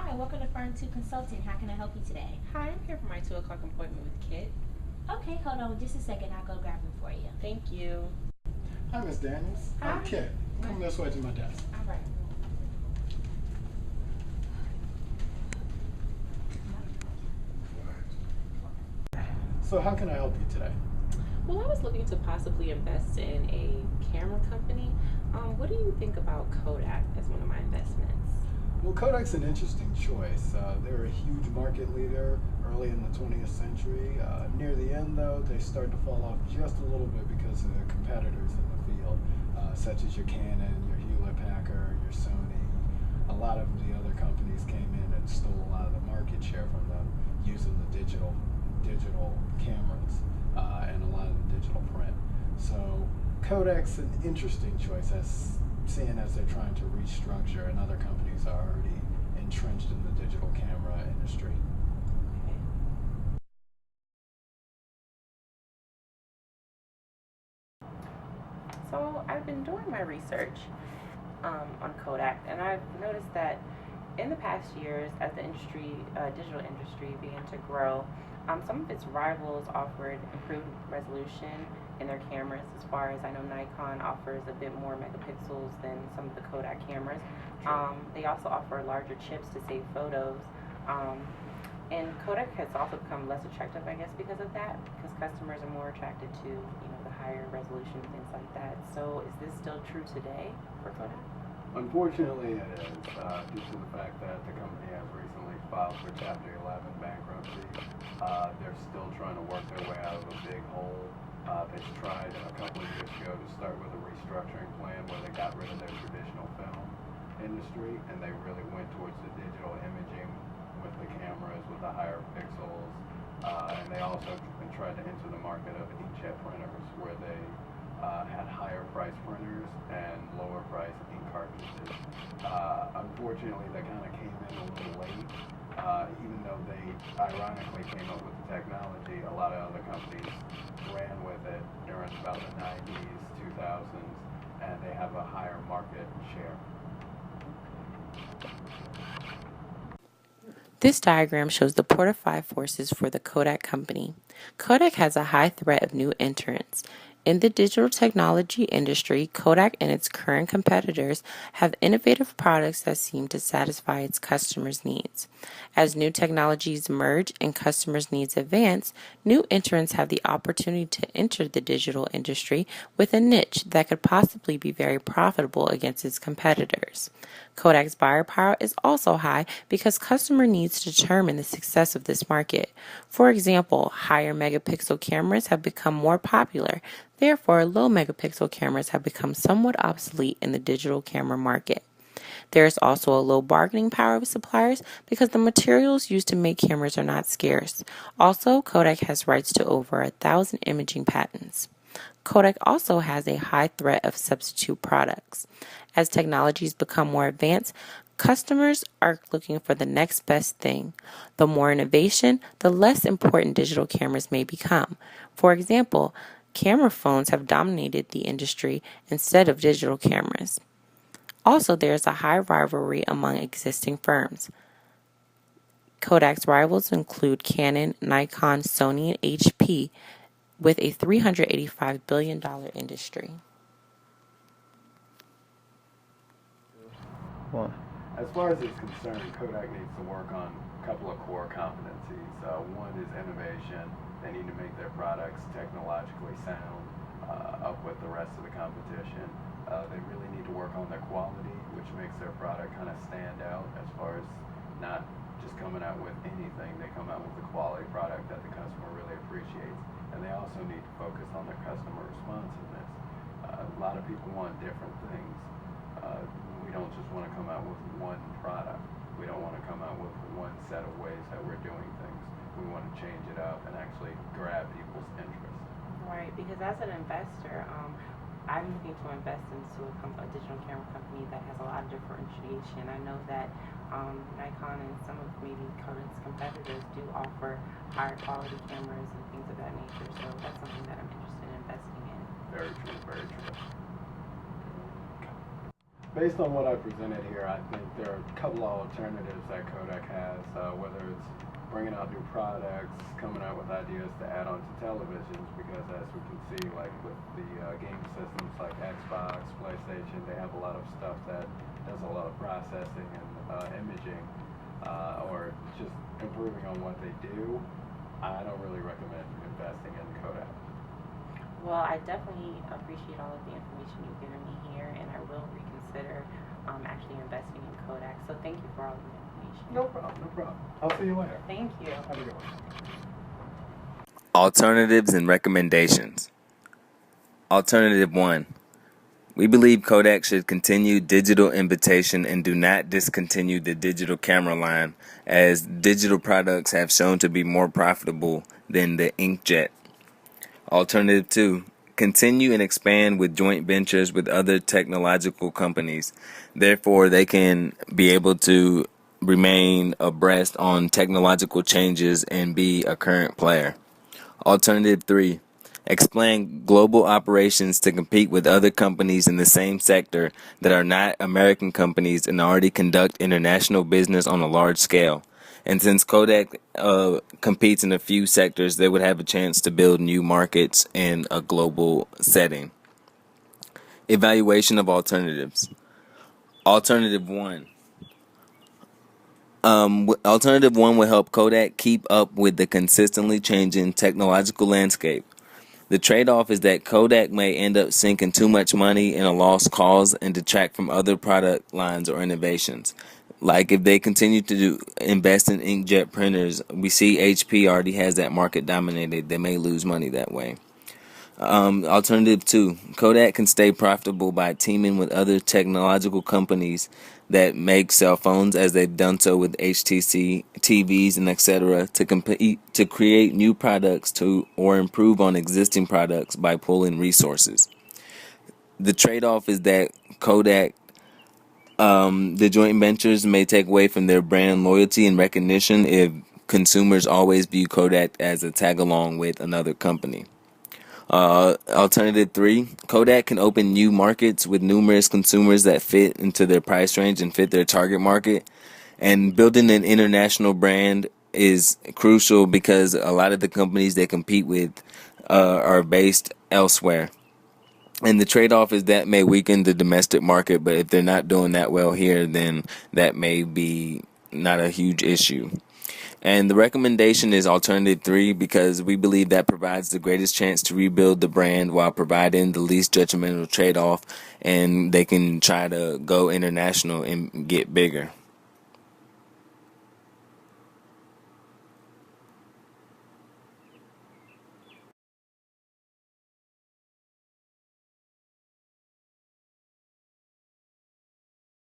Hi, welcome to Firm 2 Consulting. How can I help you today? Hi, I'm here for my 2 o'clock appointment with Kit. Okay, hold on just a second. I'll go grab him for you. Thank you. Hi, Miss Daniels. Hi. I'm Kit. Come this way to my desk. All right. So how can I help you today? Well, I was looking to possibly invest in a camera company. What do you think about Kodak as one of my investments? Well, Kodak's an interesting choice. They're a huge market leader early in the 20th century. Near the end, though, they start to fall off just a little bit because of the competitors in the field, such as your Canon, your Hewlett-Packard, your Sony. A lot of the other companies came in and stole a lot of the market share from them using the digital cameras and a lot of the digital print. So Kodak's an interesting choice, seeing as they're trying to restructure and other companies are already entrenched in the digital camera industry. So I've been doing my research on Kodak, and I've noticed that in the past years, as the digital industry began to grow, some of its rivals offered improved resolution in their cameras. As far as I know, Nikon offers a bit more megapixels than some of the Kodak cameras. They also offer larger chips to save photos. And Kodak has also become less attractive, I guess, because of that, because customers are more attracted to, the higher resolution and things like that. So is this still true today for Kodak? Unfortunately, it is, due to the fact that the company has recently filed for Chapter 11 bankruptcy. They're still trying to work their way out of a big hole. They tried a couple of years ago to start with a restructuring plan where they got rid of their traditional film industry and they really went towards the digital imaging with the cameras with the higher pixels. And they also tried to enter the market of inkjet printers where they had higher price printers and lower price ink cartridges. Unfortunately, they kind of came in a little late. Even though they ironically came up with the technology, a lot of other companies ran with it during about the 90s, 2000s, and they have a higher market share. This diagram shows the port of 5 forces for the Kodak company. Kodak has a high threat of new entrants. In the digital technology industry, Kodak and its current competitors have innovative products that seem to satisfy its customers' needs. As new technologies merge and customers' needs advance, new entrants have the opportunity to enter the digital industry with a niche that could possibly be very profitable against its competitors. Kodak's buyer power is also high because customer needs determine the success of this market. For example, higher megapixel cameras have become more popular. Therefore, low megapixel cameras have become somewhat obsolete in the digital camera market. There is also a low bargaining power of suppliers because the materials used to make cameras are not scarce. Also, Kodak has rights to over 1,000 imaging patents. Kodak also has a high threat of substitute products. As technologies become more advanced, customers are looking for the next best thing. The more innovation, the less important digital cameras may become. For example, camera phones have dominated the industry instead of digital cameras. Also, there is a high rivalry among existing firms. Kodak's rivals include Canon, Nikon, Sony, and HP, with a $385 billion industry. Well, as far as it's concerned, Kodak needs to work on a couple of core competencies. One is innovation. They need to make their products technologically sound, up with the rest of the competition. They really need to work on their quality, which makes their product kind of stand out as far as not just coming out with anything. They come out with a quality product that the customer really appreciates. And they also need to focus on their customer responsiveness. A lot of people want different things. We don't just want to come out with one product. We don't want to come out with one set of ways that we're doing things. We want to change it up and actually grab people's interest. Right, because as an investor, I'm looking to invest into a digital camera company that has a lot of differentiation. I know that Nikon and some of maybe Kodak's competitors do offer higher quality cameras and things of that nature, so that's something that I'm interested in investing in. Very true, very true. Based on what I presented here, I think there are a couple of alternatives that Kodak has, whether it's bringing out new products, coming out with ideas to add on to televisions, because as we can see, like with the game systems like Xbox, PlayStation, they have a lot of stuff that does a lot of processing and imaging, or just improving on what they do. I don't really recommend investing in Kodak. Well, I definitely appreciate all of the information you've given me here, and I will reconsider actually investing in Kodak. So thank you for all of the information. No problem, no problem. I'll see you later. Thank you. Have a good one. Alternatives and recommendations. Alternative 1. We believe Kodak should continue digital invitation and do not discontinue the digital camera line, as digital products have shown to be more profitable than the inkjet. Alternative 2. Continue and expand with joint ventures with other technological companies. Therefore, they can be able to remain abreast on technological changes and be a current player. Alternative 3. Expand global operations to compete with other companies in the same sector that are not American companies and already conduct international business on a large scale. And since Kodak competes in a few sectors, they would have a chance to build new markets in a global setting. Evaluation of alternatives. Alternative 1. Alternative 1 will help Kodak keep up with the consistently changing technological landscape. The trade-off is that Kodak may end up sinking too much money in a lost cause and detract from other product lines or innovations. Like if they continue to invest in inkjet printers, we see HP already has that market dominated. They may lose money that way. Alternative 2, Kodak can stay profitable by teaming with other technological companies that make cell phones, as they've done so with HTC, TVs, and etc., to create new products or improve on existing products by pulling resources. The trade-off is that Kodak, the joint ventures may take away from their brand loyalty and recognition if consumers always view Kodak as a tag-along with another company. Alternative 3, Kodak can open new markets with numerous consumers that fit into their price range and fit their target market. And building an international brand is crucial because a lot of the companies they compete with are based elsewhere. And the trade-off is that may weaken the domestic market, but if they're not doing that well here, then that may be not a huge issue. And the recommendation is alternative 3 because we believe that provides the greatest chance to rebuild the brand while providing the least detrimental trade-off, and they can try to go international and get bigger.